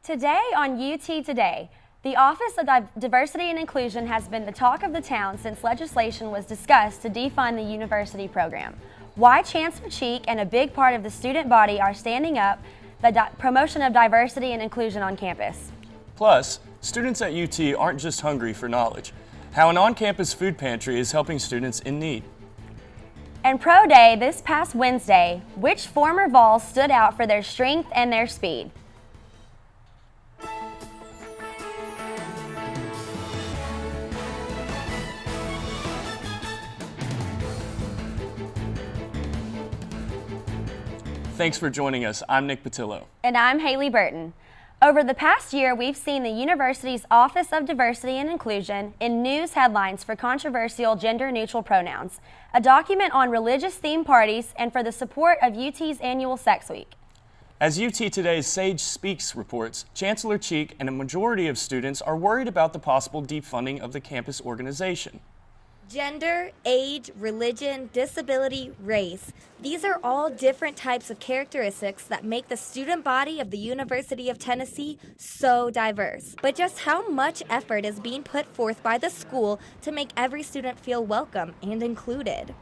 Today on UT Today, the Office of Diversity and Inclusion has been the talk of the town since legislation was discussed to defund the university program. Why Chancellor Cheek and a big part of the student body are standing up the promotion of diversity and inclusion on campus. Plus, students at UT aren't just hungry for knowledge. How an on-campus food pantry is helping students in need. And Pro Day this past Wednesday, which former Vols stood out for their strength and their speed? Thanks for joining us. I'm Nick Patillo. And I'm Haley Burton. Over the past year, we've seen the university's Office of Diversity and Inclusion in news headlines for controversial gender-neutral pronouns, a document on religious-themed parties, and for the support of UT's annual Sex Week. As UT Today's Sage Speaks reports, Chancellor Cheek and a majority of students are worried about the possible defunding of the campus organization. Gender, age, religion, disability, race. These are all different types of characteristics that make the student body of the University of Tennessee so diverse. But just how much effort is being put forth by the school to make every student feel welcome and included?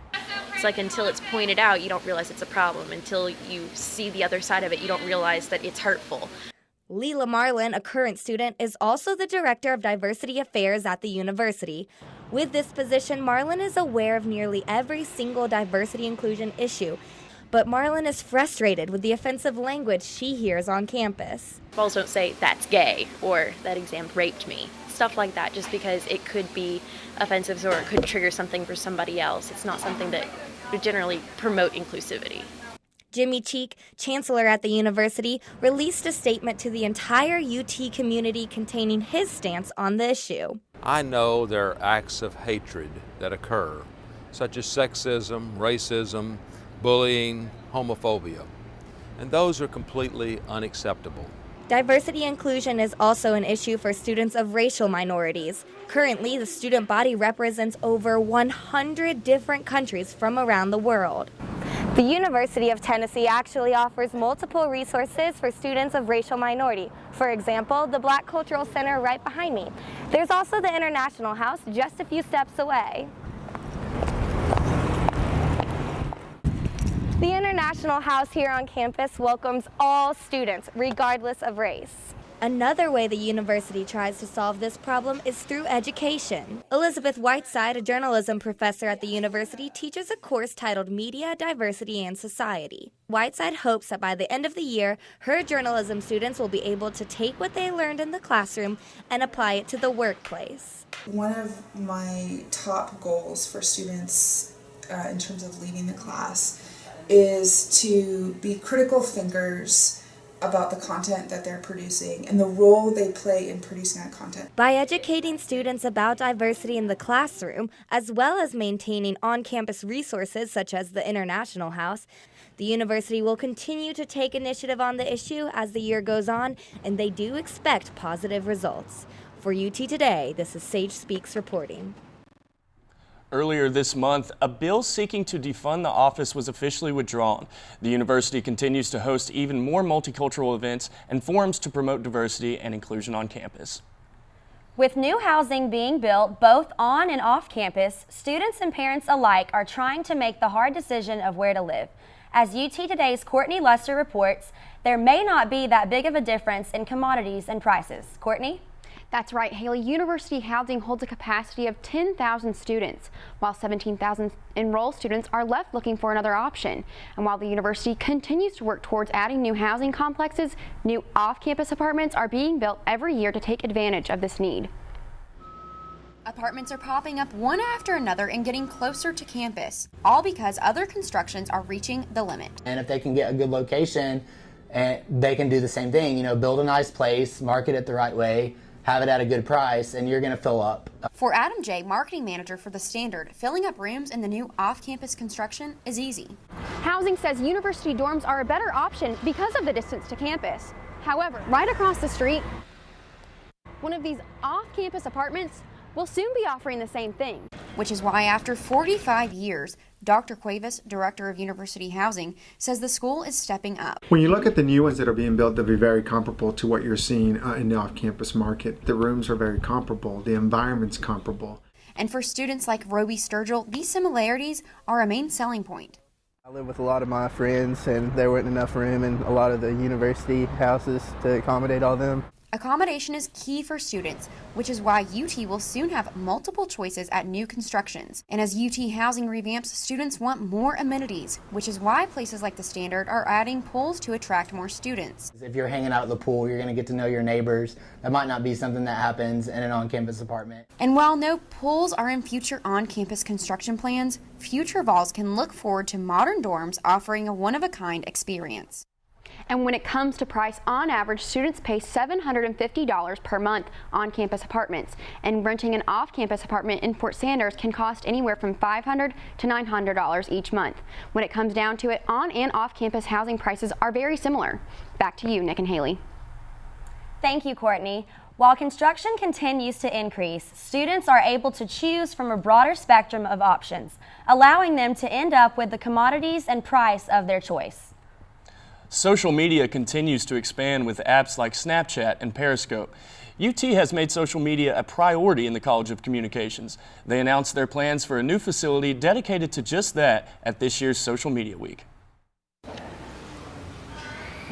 It's like until it's pointed out, you don't realize it's a problem. Until you see the other side of it, you don't realize that it's hurtful. Leela Marlin, a current student, is also the Director of Diversity Affairs at the university. With this position, Marlin is aware of nearly every single diversity inclusion issue, but Marlin is frustrated with the offensive language she hears on campus. Vols don't say, "That's gay," or "That exam raped me." Stuff like that, just because it could be offensive or it could trigger something for somebody else. It's not something that would generally promote inclusivity. Jimmy Cheek, chancellor at the university, released a statement to the entire UT community containing his stance on the issue. I know there are acts of hatred that occur, such as sexism, racism, bullying, homophobia, and those are completely unacceptable. Diversity inclusion is also an issue for students of racial minorities. Currently, the student body represents over 100 different countries from around the world. The University of Tennessee actually offers multiple resources for students of racial minority. For example, the Black Cultural Center right behind me. There's also the International House just a few steps away. The International House here on campus welcomes all students, regardless of race. Another way the university tries to solve this problem is through education. Elizabeth Whiteside, a journalism professor at the university, teaches a course titled Media, Diversity, and Society. Whiteside hopes that by the end of the year, her journalism students will be able to take what they learned in the classroom and apply it to the workplace. One of my top goals for students in terms of leading the class is to be critical thinkers about the content that they're producing and the role they play in producing that content. By educating students about diversity in the classroom, as well as maintaining on-campus resources such as the International House, the university will continue to take initiative on the issue as the year goes on, and they do expect positive results. For UT Today, this is Sage Speaks reporting. Earlier this month, a bill seeking to defund the office was officially withdrawn. The university continues to host even more multicultural events and forums to promote diversity and inclusion on campus. With new housing being built both on and off campus, students and parents alike are trying to make the hard decision of where to live. As UT Today's Courtney Lester reports, there may not be that big of a difference in commodities and prices. Courtney? That's right, Haley. University housing holds a capacity of 10,000 students, while 17,000 enrolled students are left looking for another option. And while the university continues to work towards adding new housing complexes, new off-campus apartments are being built every year to take advantage of this need. Apartments are popping up one after another and getting closer to campus, all because other constructions are reaching the limit. And if they can get a good location, they can do the same thing, build a nice place, market it the right way, have it at a good price, and you're going to fill up. For Adam J., marketing manager for The Standard, filling up rooms in the new off-campus construction is easy. Housing says university dorms are a better option because of the distance to campus. However, right across the street, one of these off-campus apartments will soon be offering the same thing. which is why after 45 years, Dr. Cuevas, Director of University Housing, says the school is stepping up. When you look at the new ones that are being built, they'll be very comparable to what you're seeing in the off-campus market. The rooms are very comparable. The environment's comparable. And for students like Roby Sturgill, these similarities are a main selling point. I live with a lot of my friends, and there wasn't enough room in a lot of the university houses to accommodate all of them. Accommodation is key for students, which is why UT will soon have multiple choices at new constructions. And as UT Housing revamps, students want more amenities, which is why places like the Standard are adding pools to attract more students. If you're hanging out at the pool, you're going to get to know your neighbors. That might not be something that happens in an on-campus apartment. And while no pools are in future on-campus construction plans, future Vols can look forward to modern dorms offering a one-of-a-kind experience. And when it comes to price, on average, students pay $750 per month on campus apartments, and renting an off-campus apartment in Fort Sanders can cost anywhere from $500 to $900 each month. When it comes down to it, on and off-campus housing prices are very similar. Back to you, Nick and Haley. Thank you, Courtney. While construction continues to increase, students are able to choose from a broader spectrum of options, allowing them to end up with the commodities and price of their choice. Social media continues to expand with apps like Snapchat and Periscope. UT has made social media a priority in the College of Communications. They announced their plans for a new facility dedicated to just that at this year's Social Media Week.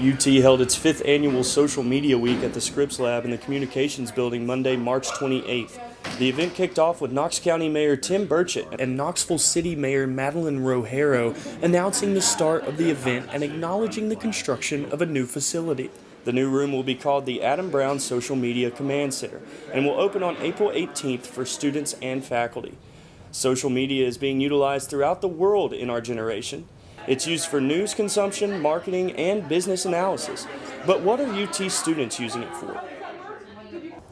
UT held its 5th annual Social Media Week at the Scripps Lab in the Communications Building Monday, March 28th. The event kicked off with Knox County Mayor Tim Burchett and Knoxville City Mayor Madeline Rogero announcing the start of the event and acknowledging the construction of a new facility. The new room will be called the Adam Brown Social Media Command Center and will open on April 18th for students and faculty. Social media is being utilized throughout the world in our generation. It's used for news consumption, marketing, and business analysis. But what are UT students using it for?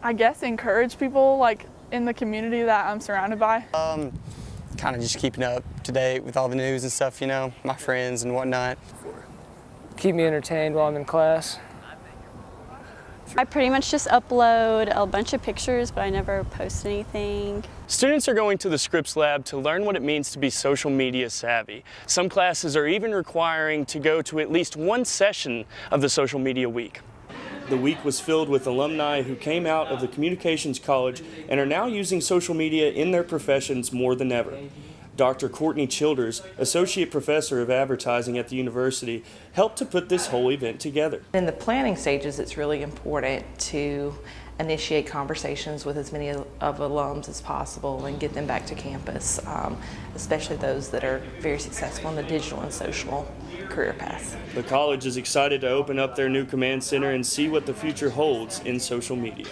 I guess encourage people like in the community that I'm surrounded by. Kind of just keeping up to date with all the news and stuff, you know, my friends and whatnot. Keep me entertained while I'm in class. I pretty much just upload a bunch of pictures, but I never post anything. Students are going to the Scripps Lab to learn what it means to be social media savvy. Some classes are even requiring to go to at least one session of the Social Media Week. The week was filled with alumni who came out of the Communications College and are now using social media in their professions more than ever. Dr. Courtney Childers, Associate Professor of Advertising at the university, helped to put this whole event together. In the planning stages, it's really important to initiate conversations with as many of alums as possible and get them back to campus, especially those that are very successful in the digital and social career paths. The college is excited to open up their new command center and see what the future holds in social media.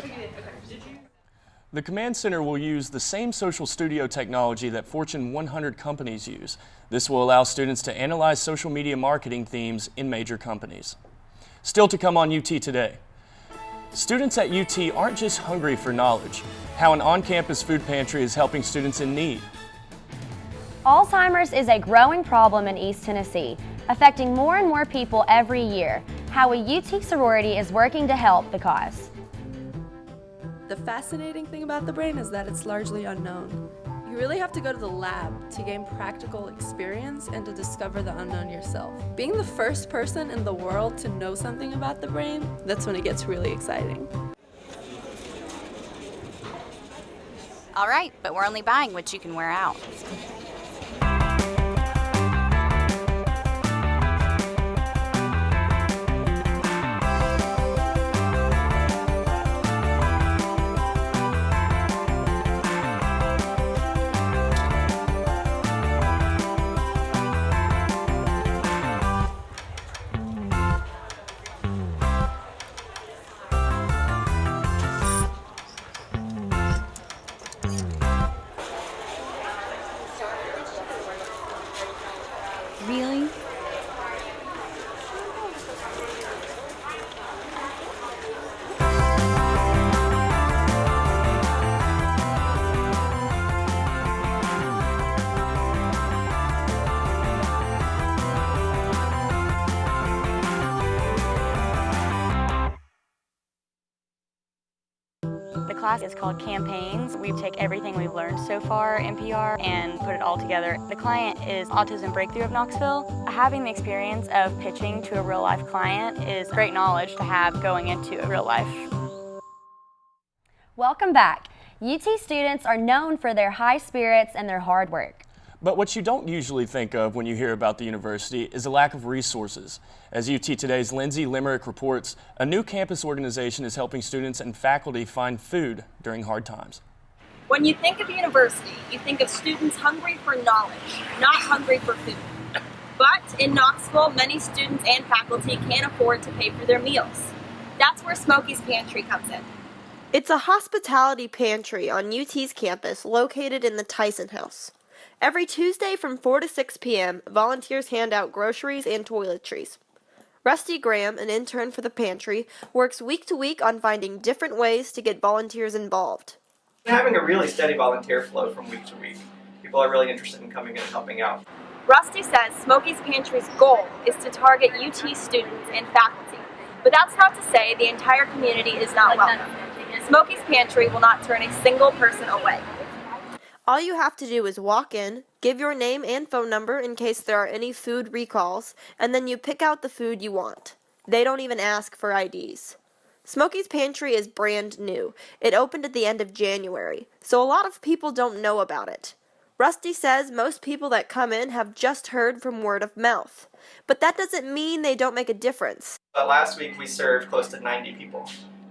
The Command Center will use the same social studio technology that Fortune 100 companies use. This will allow students to analyze social media marketing themes in major companies. Still to come on UT Today. Students at UT aren't just hungry for knowledge. How an on-campus food pantry is helping students in need. Alzheimer's is a growing problem in East Tennessee, affecting more and more people every year. How a UT sorority is working to help the cause. The fascinating thing about the brain is that it's largely unknown. You really have to go to the lab to gain practical experience and to discover the unknown yourself. Being the first person in the world to know something about the brain, that's when it gets really exciting. All right, but we're only buying what you can wear out. The class is called Campaigns. We take everything we've learned so far in PR and put it all together. The client is Autism Breakthrough of Knoxville. Having the experience of pitching to a real life client is great knowledge to have going into a real life. Welcome back. UT students are known for their high spirits and their hard work. But what you don't usually think of when you hear about the university is a lack of resources. As UT Today's Lindsay Limerick reports, a new campus organization is helping students and faculty find food during hard times. When you think of university, you think of students hungry for knowledge, not hungry for food. But in Knoxville, many students and faculty can't afford to pay for their meals. That's where Smokey's Pantry comes in. It's a hospitality pantry on UT's campus located in the Tyson House. Every Tuesday from 4 to 6 p.m., volunteers hand out groceries and toiletries. Rusty Graham, an intern for the pantry, works week to week on finding different ways to get volunteers involved. Having a really steady volunteer flow from week to week. People are really interested in coming in and helping out. Rusty says Smokey's Pantry's goal is to target UT students and faculty, but that's not to say the entire community is not welcome. Smokey's Pantry will not turn a single person away. All you have to do is walk in, give your name and phone number in case there are any food recalls, and then you pick out the food you want. They don't even ask for IDs. Smokey's Pantry is brand new. It opened at the end of January, so a lot of people don't know about it. Rusty says most people that come in have just heard from word of mouth, but that doesn't mean they don't make a difference. Last week we served close to 90 people,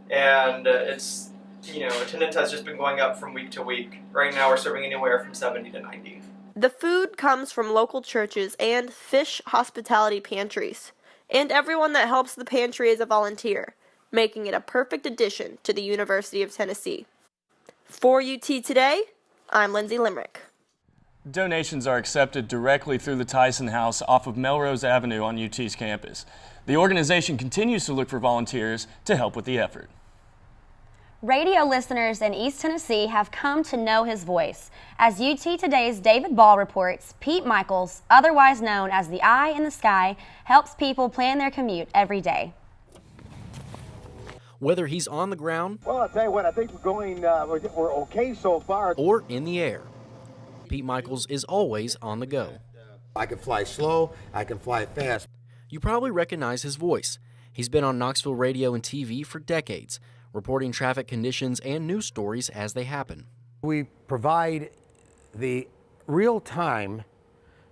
and attendance has just been going up from week to week. Right now we're serving anywhere from 70 to 90. The food comes from local churches and fish hospitality pantries, and everyone that helps the pantry is a volunteer, making it a perfect addition to the University of Tennessee. For UT Today, I'm Lindsay Limerick. Donations are accepted directly through the Tyson House off of Melrose Avenue on UT's campus. The organization continues to look for volunteers to help with the effort. Radio listeners in East Tennessee have come to know his voice. As UT Today's David Ball reports, Pete Michaels, otherwise known as the Eye in the Sky, helps people plan their commute every day. Whether he's on the ground, well, I'll tell you what, I think we're okay so far, or in the air, Pete Michaels is always on the go. I can fly slow, I can fly fast. You probably recognize his voice. He's been on Knoxville radio and TV for decades, reporting traffic conditions and news stories as they happen. We provide the real-time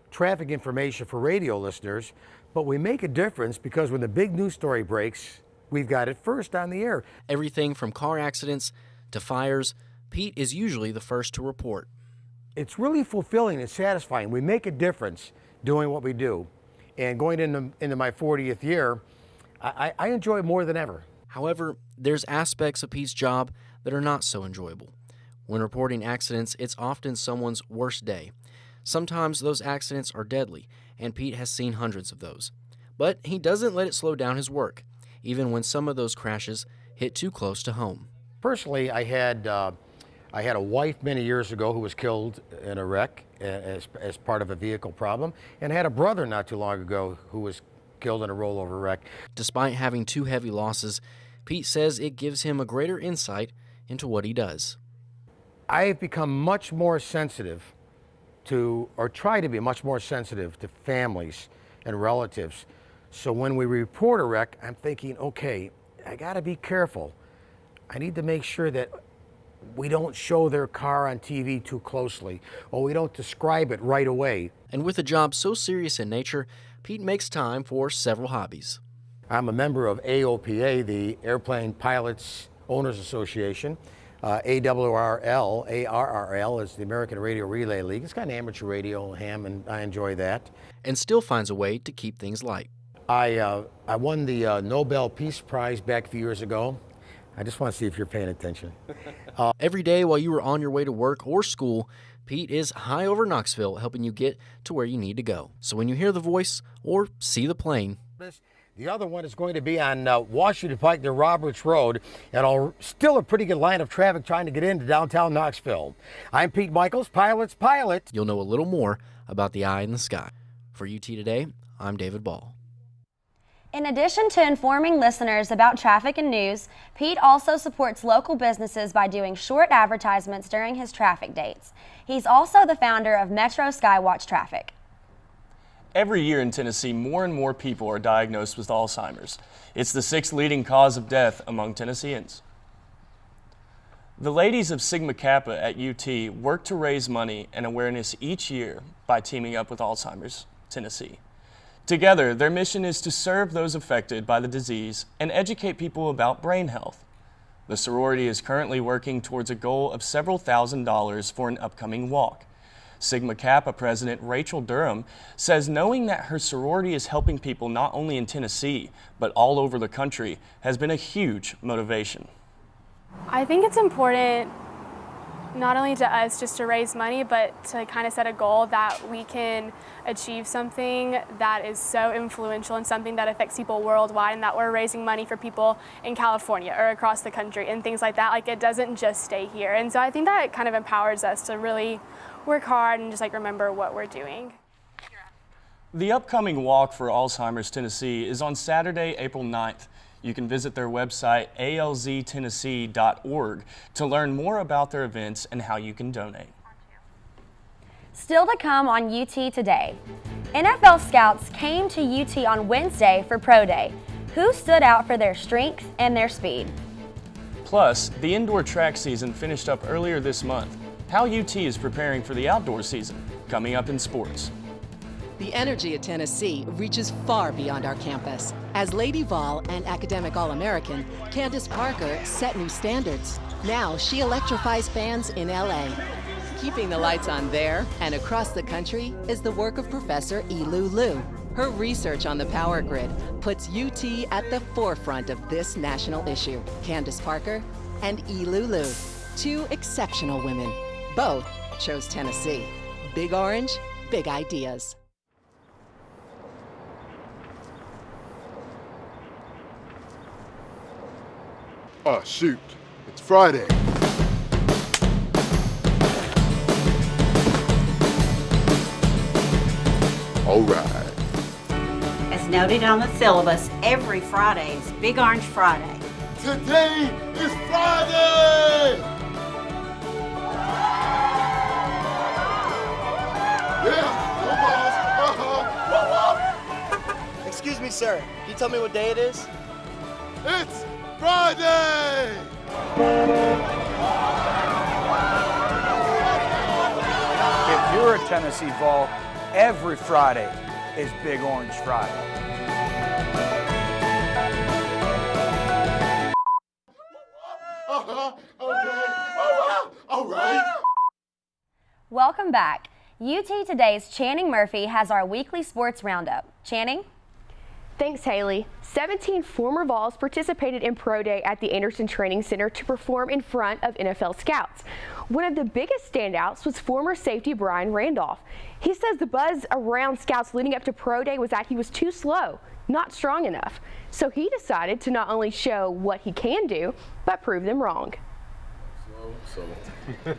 traffic information for radio listeners, but we make a difference because when the big news story breaks, we've got it first on the air. Everything from car accidents to fires, Pete is usually the first to report. It's really fulfilling and satisfying. We make a difference doing what we do. And going into my 40th year, I enjoy it more than ever. However, there's aspects of Pete's job that are not so enjoyable. When reporting accidents, it's often someone's worst day. Sometimes those accidents are deadly, and Pete has seen hundreds of those. But he doesn't let it slow down his work, even when some of those crashes hit too close to home. Personally, I had a wife many years ago who was killed in a wreck as part of a vehicle problem, and I had a brother not too long ago who was killed in a rollover wreck. Despite having two heavy losses, Pete says it gives him a greater insight into what he does. I've become much more sensitive to, or try to be much more sensitive to families and relatives. So when we report a wreck, I'm thinking, okay, I gotta be careful. I need to make sure that we don't show their car on TV too closely, or we don't describe it right away. And with a job so serious in nature, Pete makes time for several hobbies. I'm a member of AOPA, the Airplane Pilots Owners Association. ARRL is the American Radio Relay League. It's kind of amateur radio, ham, and I enjoy that. And still finds a way to keep things light. I won the Nobel Peace Prize back a few years ago. I just want to see if you're paying attention. Every day while you are on your way to work or school, Pete is high over Knoxville helping you get to where you need to go. So when you hear the voice or see the plane, the other one is going to be on Washington Pike near Roberts Road, and still a pretty good line of traffic trying to get into downtown Knoxville. I'm Pete Michaels, Pilot's Pilot. You'll know a little more about the eye in the sky. For UT Today, I'm David Ball. In addition to informing listeners about traffic and news, Pete also supports local businesses by doing short advertisements during his traffic dates. He's also the founder of Metro Skywatch Traffic. Every year in Tennessee, more and more people are diagnosed with Alzheimer's. It's the 6th leading cause of death among Tennesseans. The ladies of Sigma Kappa at UT work to raise money and awareness each year by teaming up with Alzheimer's Tennessee. Together, their mission is to serve those affected by the disease and educate people about brain health. The sorority is currently working towards a goal of several $1,000s for an upcoming walk. Sigma Kappa President Rachel Durham says knowing that her sorority is helping people not only in Tennessee, but all over the country has been a huge motivation. I think it's important not only to us just to raise money, but to kind of set a goal that we can achieve something that is so influential and something that affects people worldwide, and that we're raising money for people in California or across the country and things like that. Like, it doesn't just stay here. And so I think that it kind of empowers us to really work hard and just like remember what we're doing. The upcoming walk for Alzheimer's Tennessee is on Saturday, April 9th. You can visit their website, alztennessee.org, to learn more about their events and how you can donate. Still to come on UT Today. NFL scouts came to UT on Wednesday for Pro Day. Who stood out for their strength and their speed? Plus, the indoor track season finished up earlier this month. How UT is preparing for the outdoor season, coming up in sports. The energy at Tennessee reaches far beyond our campus. As Lady Vol and Academic All-American, Candace Parker set new standards. Now she electrifies fans in LA. Keeping the lights on there and across the country is the work of Professor Elu Liu. Her research on the power grid puts UT at the forefront of this national issue. Candace Parker and Elu Liu, two exceptional women. Both chose Tennessee. Big Orange, big ideas. Oh, shoot. It's Friday. All right. As noted on the syllabus, every Friday is Big Orange Friday. Today is Friday! Yeah, go Vols. Excuse me, sir. Can you tell me what day it is? It's Friday! If you're a Tennessee Vol, every Friday is Big Orange Friday. Okay. All right. Welcome back. UT Today's Channing Murphy has our weekly sports roundup. Channing? Thanks, Haley. 17 former Vols participated in Pro Day at the Anderson Training Center to perform in front of NFL scouts. One of the biggest standouts was former safety Brian Randolph. He says the buzz around scouts leading up to Pro Day was that he was too slow, not strong enough. So he decided to not only show what he can do, but prove them wrong. So I'm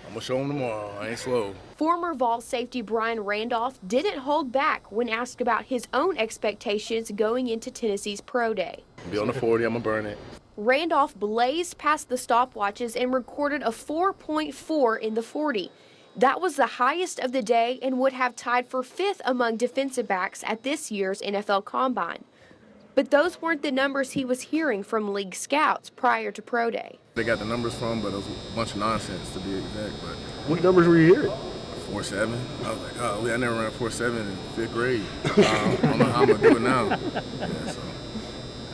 gonna show them tomorrow. I ain't slow. Former Vol safety Brian Randolph didn't hold back when asked about his own expectations going into Tennessee's Pro Day. Be on the 40, I'm gonna burn it. Randolph blazed past the stopwatches and recorded a 4.4 in the 40. That was the highest of the day and would have tied for 5th among defensive backs at this year's NFL Combine. But those weren't the numbers he was hearing from league scouts prior to Pro Day. They got the numbers from, but it was a bunch of nonsense to be exact. But what numbers were you hearing? 4.7. I was like, oh, I never ran 4.7 in 5th grade. I'm gonna do it now. Yeah, so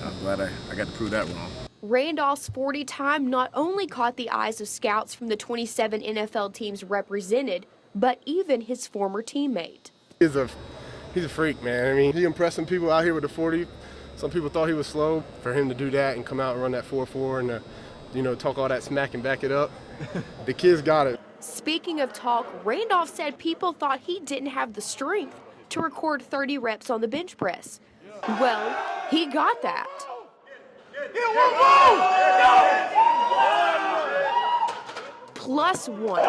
I'm glad I got to prove that wrong. Randolph's 40 time not only caught the eyes of scouts from the 27 NFL teams represented, but even his former teammate. He's a freak, man. I mean, he impressed some people out here with the 40. Some people thought he was slow. For him to do that and come out and run that 4.4 and talk all that smack and back it up, the kid's got it. Speaking of talk, Randolph said people thought he didn't have the strength to record 30 reps on the bench press. Well, he got that. +1.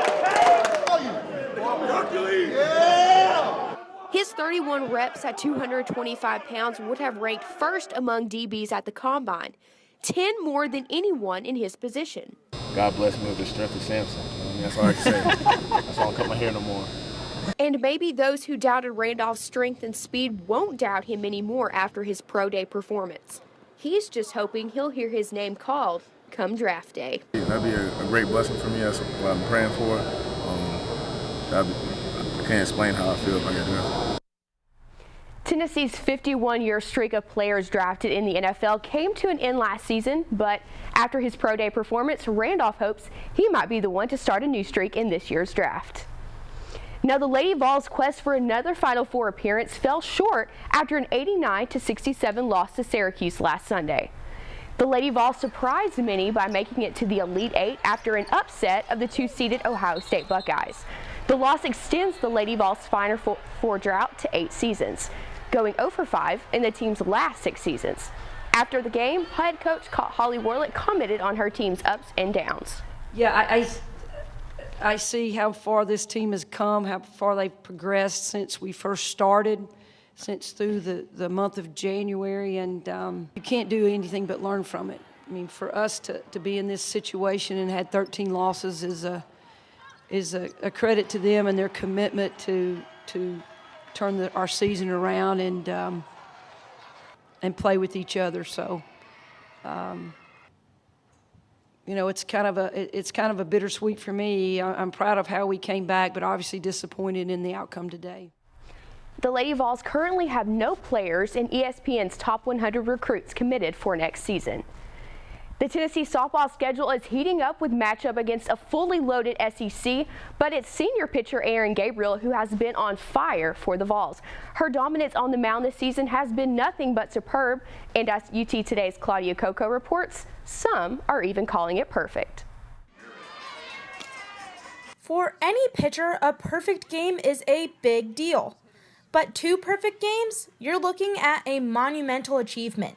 His 31 reps at 225 pounds would have ranked first among DBs at the Combine, 10 more than anyone in his position. God bless me with the strength of Samson. I mean, that's all I can say. That's why I don't cut my hair no more. And maybe those who doubted Randolph's strength and speed won't doubt him anymore after his pro day performance. He's just hoping he'll hear his name called come draft day. That'd be a great blessing for me. That's what I'm praying for. I can't explain how I feel if I get drafted. Tennessee's 51-year streak of players drafted in the NFL came to an end last season, but after his pro day performance, Randolph hopes he might be the one to start a new streak in this year's draft. Now, the Lady Vols' quest for another Final Four appearance fell short after an 89-67 loss to Syracuse last Sunday. The Lady Vols surprised many by making it to the Elite Eight after an upset of the two-seeded Ohio State Buckeyes. The loss extends the Lady Vols' Final Four drought to 8 seasons, going 0-5 in the team's last 6 seasons. After the game, head coach Holly Warlick commented on her team's ups and downs. Yeah, I see how far this team has come, how far they've progressed since we first started, since through the month of January, and you can't do anything but learn from it. I mean, for us to be in this situation and had 13 losses is a credit to them and their commitment to turn our season around and play with each other. So, you know, it's kind of a bittersweet for me. I'm proud of how we came back, but obviously disappointed in the outcome today. The Lady Vols currently have no players in ESPN's top 100 recruits committed for next season. The Tennessee softball schedule is heating up with matchup against a fully loaded SEC, but it's senior pitcher Erin Gabriel who has been on fire for the Vols. Her dominance on the mound this season has been nothing but superb, and as UT Today's Claudia Coco reports, some are even calling it perfect. For any pitcher, a perfect game is a big deal. But 2 perfect games? You're looking at a monumental achievement.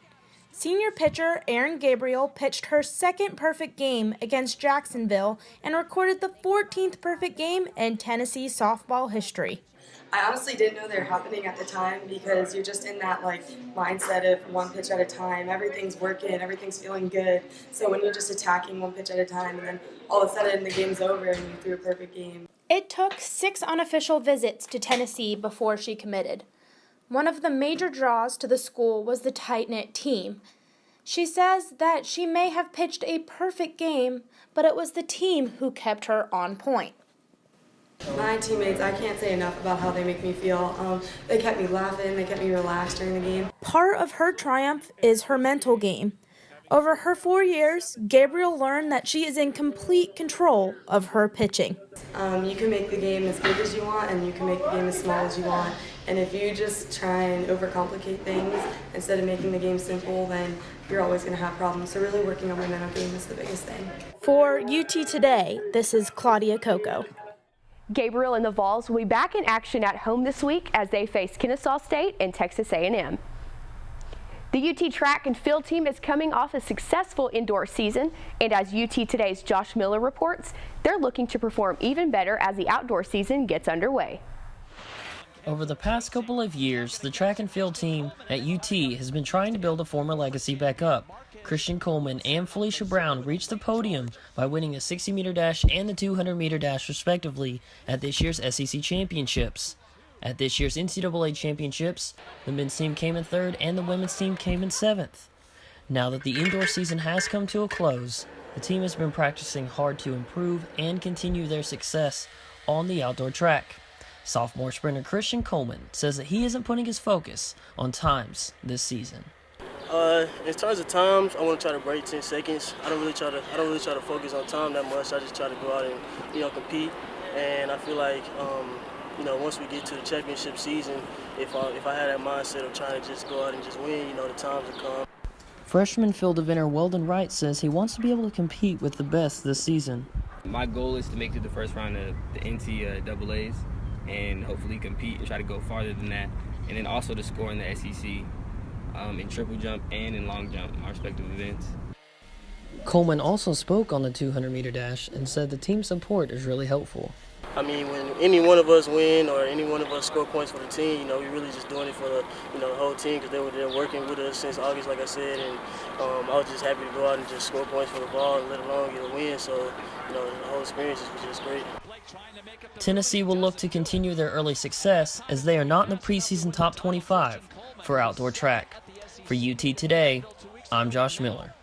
Senior pitcher Erin Gabriel pitched her second perfect game against Jacksonville and recorded the 14th perfect game in Tennessee softball history. I honestly didn't know they were happening at the time because you're just in that mindset of one pitch at a time. Everything's working, everything's feeling good. So when you're just attacking one pitch at a time and then all of a sudden the game's over and you threw a perfect game. It took 6 unofficial visits to Tennessee before she committed. One of the major draws to the school was the tight-knit team. She says that she may have pitched a perfect game, but it was the team who kept her on point. My teammates, I can't say enough about how they make me feel. They kept me laughing, they kept me relaxed during the game. Part of her triumph is her mental game. Over her 4 years, Gabriel learned that she is in complete control of her pitching. You can make the game as big as you want and you can make the game as small as you want. And if you just try and overcomplicate things instead of making the game simple, then you're always going to have problems. So really working on my mental game is the biggest thing. For UT Today, this is Claudia Coco. Gabriel and the Vols will be back in action at home this week as they face Kennesaw State and Texas A&M. The UT track and field team is coming off a successful indoor season, and as UT Today's Josh Miller reports, they're looking to perform even better as the outdoor season gets underway. Over the past couple of years, the track and field team at UT has been trying to build a former legacy back up. Christian Coleman and Felicia Brown reached the podium by winning the 60-meter dash and the 200-meter dash respectively at this year's SEC Championships. At this year's NCAA Championships, the men's team came in 3rd and the women's team came in 7th. Now that the indoor season has come to a close, the team has been practicing hard to improve and continue their success on the outdoor track. Sophomore sprinter Christian Coleman says that he isn't putting his focus on times this season. In terms of times, I want to try to break 10 seconds. I don't really try to focus on time that much. I just try to go out and compete. And I feel like once we get to the championship season, if I had that mindset of trying to just go out and just win, the times will come. Freshman field eventer Weldon Wright says he wants to be able to compete with the best this season. My goal is to make it to the first round of the NCAAs and hopefully compete and try to go farther than that. And then also to score in the SEC in triple jump and in long jump, my respective events. Coleman also spoke on the 200-meter dash and said the team support is really helpful. I mean, when any one of us win or any one of us score points for the team, you know, we're really just doing it for the, you know, the whole team because they were there working with us since August, like I said, and I was just happy to go out and just score points for the ball and let alone get a win. So, you know, the whole experience was just great. Tennessee will look to continue their early success as they are not in the preseason top 25 for outdoor track. For UT Today, I'm Josh Miller.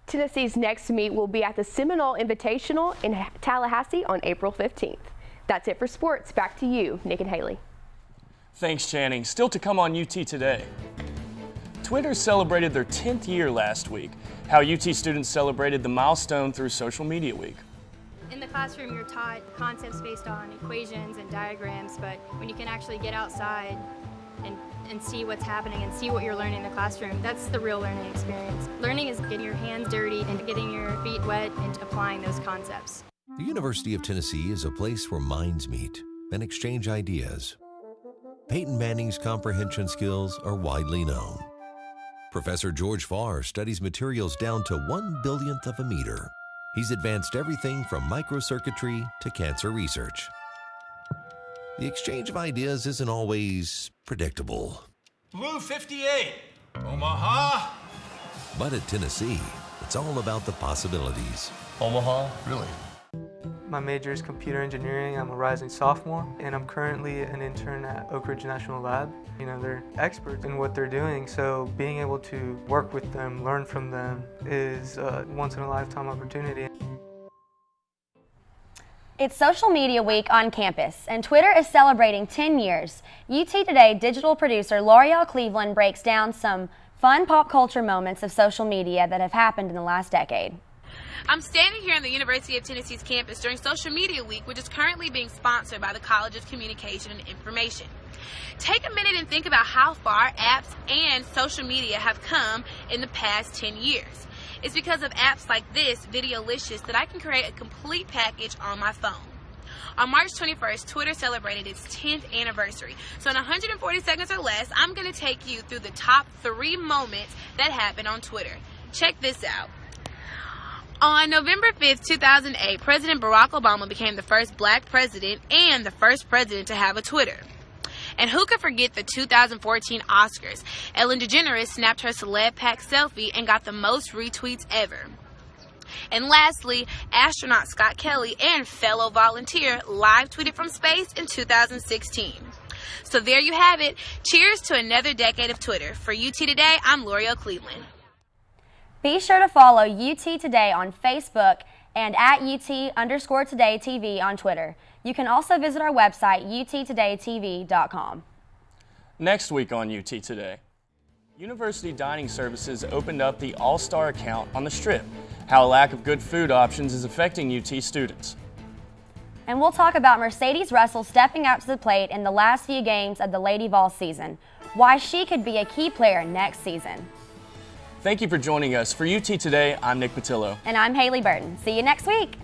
Tennessee's next meet will be at the Seminole Invitational in Tallahassee on April 15th. That's it for sports. Back to you, Nick and Haley. Thanks, Channing. Still to come on UT Today. Twitter celebrated their 10th year last week. How UT students celebrated the milestone through Social Media Week. In the classroom, you're taught concepts based on equations and diagrams, but when you can actually get outside and see what's happening and see what you're learning in the classroom, that's the real learning experience. Learning is getting your hands dirty and getting your feet wet and applying those concepts. The University of Tennessee is a place where minds meet and exchange ideas. Peyton Manning's comprehension skills are widely known. Professor George Farr studies materials down to 1/billionth of a meter. He's advanced everything from microcircuitry to cancer research. The exchange of ideas isn't always predictable. Blue 58, Omaha. But at Tennessee, it's all about the possibilities. Omaha? Really? My major is computer engineering. I'm a rising sophomore, and I'm currently an intern at Oak Ridge National Lab. You know, they're experts in what they're doing, so being able to work with them, learn from them, is a once-in-a-lifetime opportunity. It's Social Media Week on campus, and Twitter is celebrating 10 years. UT Today digital producer L'Oreal Cleveland breaks down some fun pop culture moments of social media that have happened in the last decade. I'm standing here on the University of Tennessee's campus during Social Media Week, which is currently being sponsored by the College of Communication and Information. Take a minute and think about how far apps and social media have come in the past 10 years. It's because of apps like this, Videolicious, that I can create a complete package on my phone. On March 21st, Twitter celebrated its 10th anniversary. So in 140 seconds or less, I'm going to take you through the top 3 moments that happened on Twitter. Check this out. On November 5th, 2008, President Barack Obama became the first black president and the first president to have a Twitter. And who could forget the 2014 Oscars? Ellen DeGeneres snapped her celeb pack selfie and got the most retweets ever. And lastly, astronaut Scott Kelly and fellow volunteer live tweeted from space in 2016. So there you have it. Cheers to another decade of Twitter. For UT Today, I'm L'Oreal Cleveland. Be sure to follow UT Today on Facebook and at UT_Today TV on Twitter. You can also visit our website, uttodaytv.com. Next week on UT Today, University Dining Services opened up the All-Star account on the Strip, how a lack of good food options is affecting UT students. And we'll talk about Mercedes Russell stepping up to the plate in the last few games of the Lady Vol season, why she could be a key player next season. Thank you for joining us. For UT Today, I'm Nick Patillo. And I'm Haley Burton. See you next week.